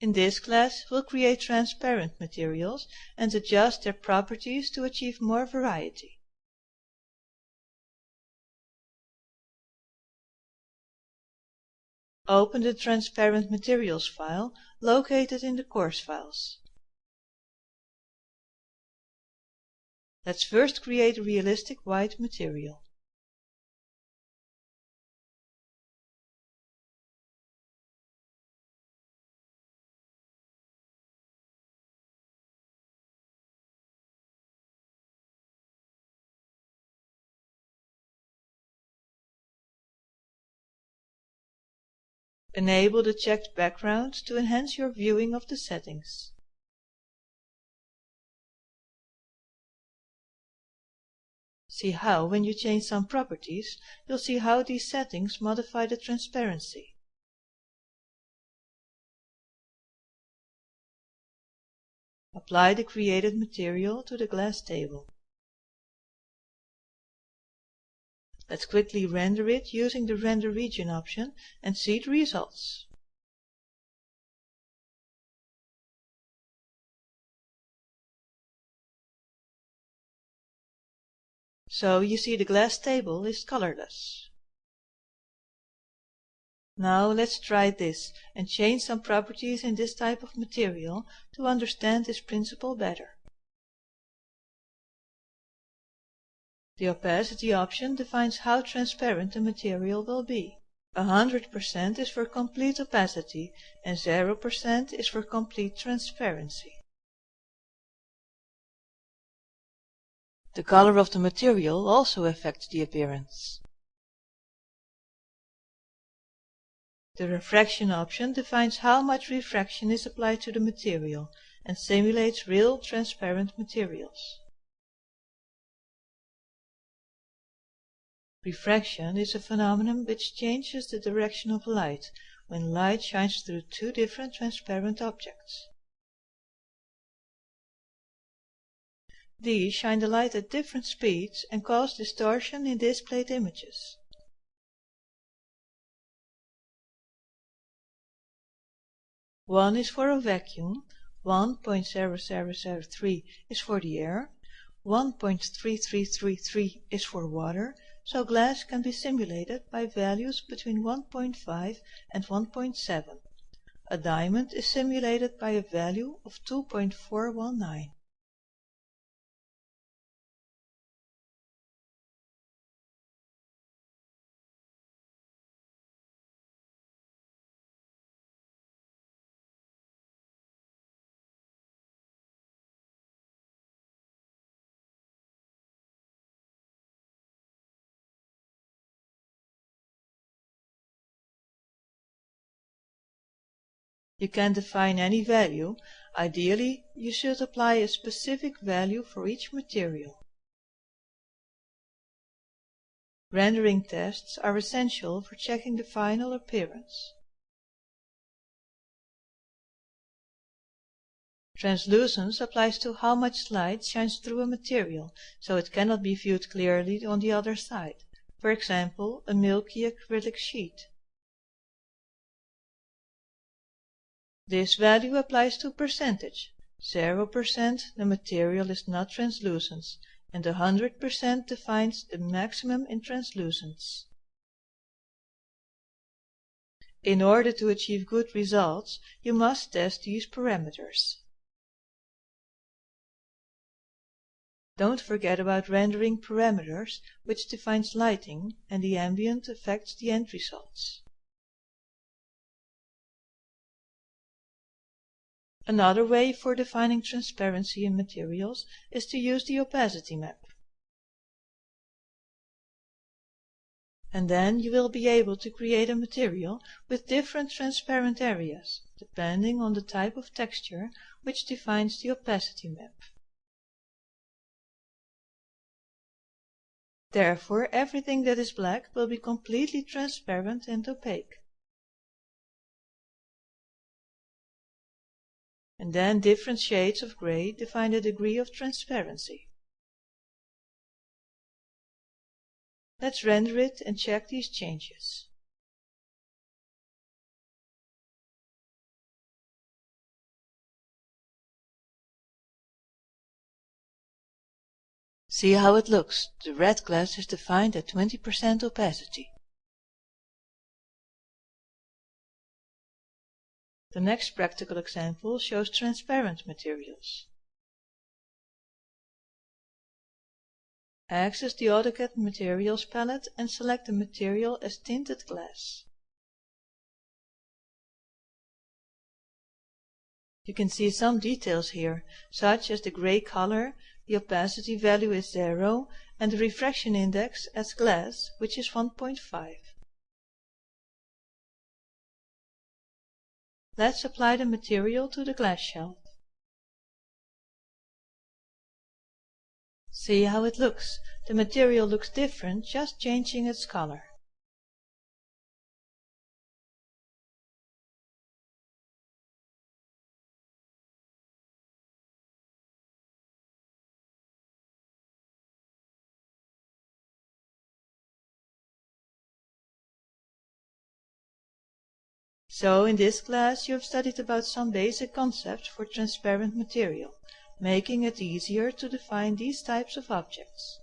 In this class, we'll create transparent materials and adjust their properties to achieve more variety. Open the Transparent Materials file located in the course files. Let's first create a realistic white material. Enable the checked background to enhance your viewing of the settings. See how, when you change some properties, you'll see how these settings modify the transparency. Apply the created material to the glass table. Let's quickly render it using the Render Region option and see the results. So you see the glass table is colorless. Now let's try this and change some properties in this type of material to understand this principle better. The opacity option defines how transparent the material will be. 100% is for complete opacity and 0% is for complete transparency. The color of the material also affects the appearance. The refraction option defines how much refraction is applied to the material and simulates real transparent materials. Refraction is a phenomenon which changes the direction of light when light shines through two different transparent objects. These shine the light at different speeds and cause distortion in displayed images. One is for a vacuum, 1.0003 is for the air, 1.3333 is for water, so glass can be simulated by values between 1.5 and 1.7. A diamond is simulated by a value of 2.419. You can define any value. Ideally, you should apply a specific value for each material. Rendering tests are essential for checking the final appearance. Translucence applies to how much light shines through a material, so it cannot be viewed clearly on the other side. For example, a milky acrylic sheet. This value applies to percentage. 0% the material is not translucent, and 100% defines the maximum in translucence. In order to achieve good results, you must test these parameters. Don't forget about rendering parameters, which defines lighting, and the ambient affects the end results. Another way for defining transparency in materials is to use the opacity map. And then you will be able to create a material with different transparent areas, depending on the type of texture which defines the opacity map. Therefore, everything that is black will be completely transparent and opaque. And then different shades of gray define the degree of transparency. Let's render it and check these changes. See how it looks. The red glass is defined at 20% opacity. The next practical example shows transparent materials. Access the AutoCAD Materials palette and select the material as tinted glass. You can see some details here, such as the gray color, the opacity value is 0, and the refraction index as glass, which is 1.5. Let's apply the material to the glass shelf. See how it looks. The material looks different, just changing its color. So in this class you have studied about some basic concepts for transparent material, making it easier to define these types of objects.